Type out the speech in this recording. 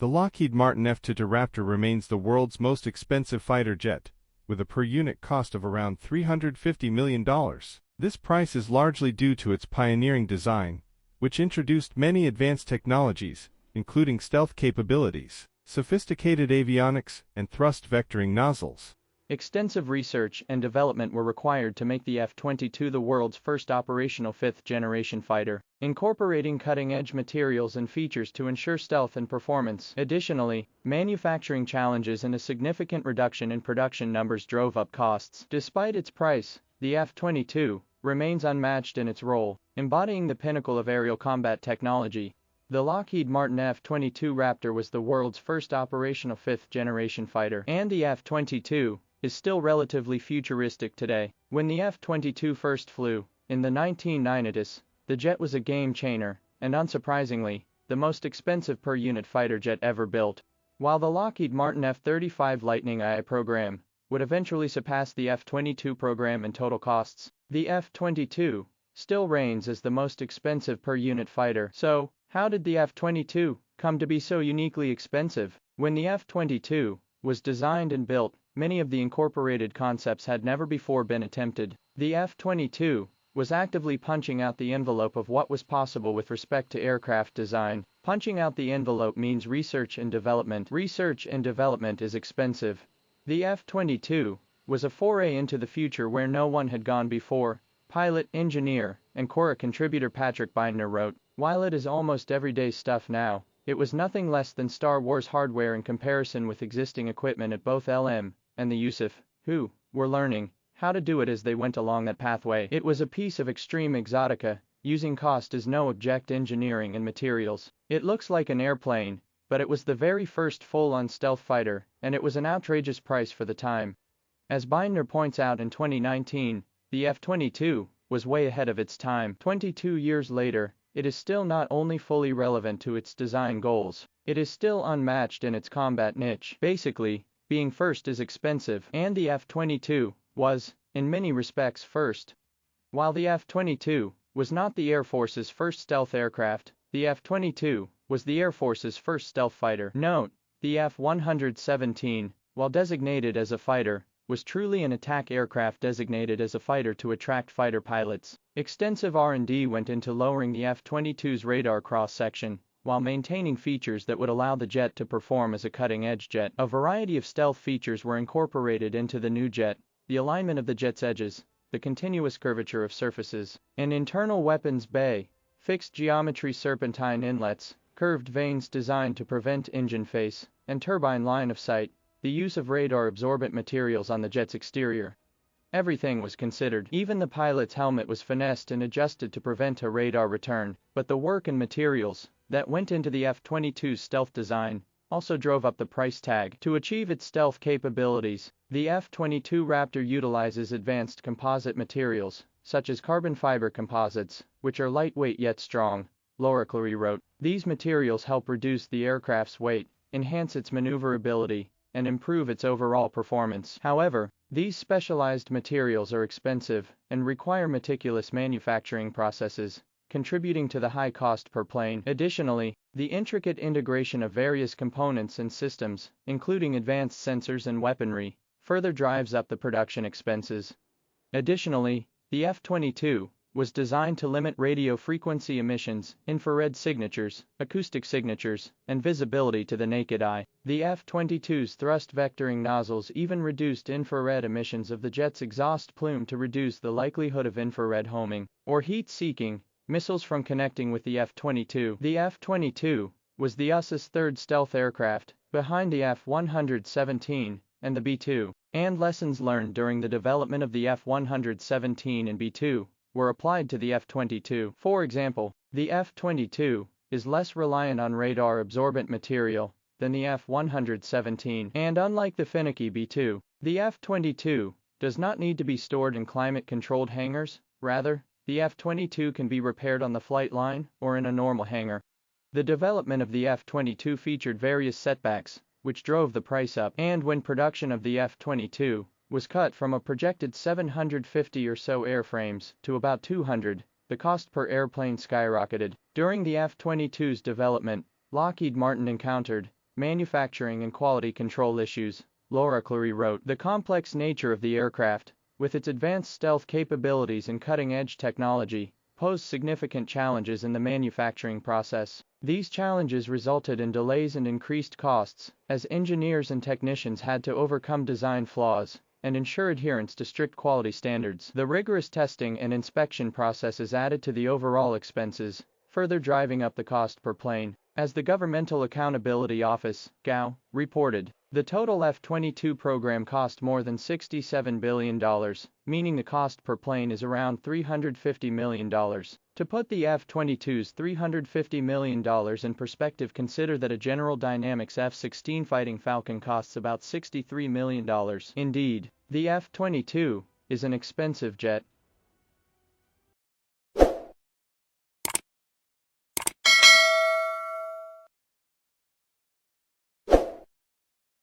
The Lockheed Martin F-22 Raptor remains the world's most expensive fighter jet, with a per-unit cost of around $350 million. This price is largely due to its pioneering design, which introduced many advanced technologies, including stealth capabilities, sophisticated avionics, and thrust vectoring nozzles. Extensive research and development were required to make the F-22 the world's first operational fifth-generation fighter, incorporating cutting-edge materials and features to ensure stealth and performance. Additionally, manufacturing challenges and a significant reduction in production numbers drove up costs. Despite its price, the F-22 remains unmatched in its role, embodying the pinnacle of aerial combat technology. The Lockheed Martin F-22 Raptor was the world's first operational fifth-generation fighter, and the F-22 is still relatively futuristic today. When the F-22 first flew, in the 1990s, the jet was a game-changer, and unsurprisingly, the most expensive per-unit fighter jet ever built. While the Lockheed Martin F-35 Lightning II program would eventually surpass the F-22 program in total costs, the F-22 still reigns as the most expensive per-unit fighter. So, how did the F-22 come to be so uniquely expensive? When the F-22 was designed and built, many of the incorporated concepts had never before been attempted. The F-22 was actively punching out the envelope of what was possible with respect to aircraft design. Punching out the envelope means research and development. Research and development is expensive. The F-22 was a foray into the future where no one had gone before, pilot, engineer, and Quora contributor Patrick Binder wrote. While it is almost everyday stuff now, it was nothing less than Star Wars hardware in comparison with existing equipment at both LM and the USAF, who were learning how to do it as they went along that pathway. It was a piece of extreme exotica, using cost as no object engineering and materials. It looks like an airplane, but it was the very first full-on stealth fighter, and it was an outrageous price for the time. As Binder points out in 2019, the F-22 was way ahead of its time. 22 years later, it is still not only fully relevant to its design goals, it is still unmatched in its combat niche. Basically, being first is expensive, and the F-22 was, in many respects, first. While the F-22 was not the Air Force's first stealth aircraft, the F-22 was the Air Force's first stealth fighter. Note, the F-117, while designated as a fighter, was truly an attack aircraft designated as a fighter to attract fighter pilots. Extensive R&D went into lowering the F-22's radar cross-section, while maintaining features that would allow the jet to perform as a cutting-edge jet. A variety of stealth features were incorporated into the new jet: the alignment of the jet's edges, the continuous curvature of surfaces, an internal weapons bay, fixed geometry serpentine inlets, curved vanes designed to prevent engine face and turbine line of sight, the use of radar-absorbent materials on the jet's exterior. Everything was considered. Even the pilot's helmet was finessed and adjusted to prevent a radar return. But the work and materials that went into the F-22's stealth design also drove up the price tag. To achieve its stealth capabilities, the F-22 Raptor utilizes advanced composite materials, such as carbon fiber composites, which are lightweight yet strong, Laura Clary wrote. These materials help reduce the aircraft's weight, enhance its maneuverability, and improve its overall performance. However, these specialized materials are expensive and require meticulous manufacturing processes, contributing to the high cost per plane. Additionally, the intricate integration of various components and systems, including advanced sensors and weaponry, further drives up the production expenses. Additionally, the F-22 was designed to limit radio frequency emissions, infrared signatures, acoustic signatures, and visibility to the naked eye. The F-22's thrust vectoring nozzles even reduced infrared emissions of the jet's exhaust plume to reduce the likelihood of infrared homing, or heat-seeking, missiles from connecting with the F-22. The F-22 was the US's third stealth aircraft, behind the F-117 and the B-2, and lessons learned during the development of the F-117 and B-2 were applied to the F-22. For example, the F-22 is less reliant on radar-absorbent material than the F-117, and unlike the finicky B-2, the F-22 does not need to be stored in climate-controlled hangars. Rather, the F-22 can be repaired on the flight line or in a normal hangar. The development of the F-22 featured various setbacks, which drove the price up, and when production of the F-22 was cut from a projected 750 or so airframes to about 200, the cost per airplane skyrocketed. During the F-22's development, Lockheed Martin encountered manufacturing and quality control issues. Laura Clary wrote, "The complex nature of the aircraft, with its advanced stealth capabilities and cutting-edge technology, posed significant challenges in the manufacturing process. These challenges resulted in delays and increased costs, as engineers and technicians had to overcome design flaws and ensure adherence to strict quality standards. The rigorous testing and inspection processes added to the overall expenses, further driving up the cost per plane." As the Governmental Accountability Office, GAO, reported, the total F-22 program cost more than $67 billion, meaning the cost per plane is around $350 million. To put the F-22's $350 million in perspective, consider that a General Dynamics F-16 Fighting Falcon costs about $63 million. Indeed, the F-22 is an expensive jet,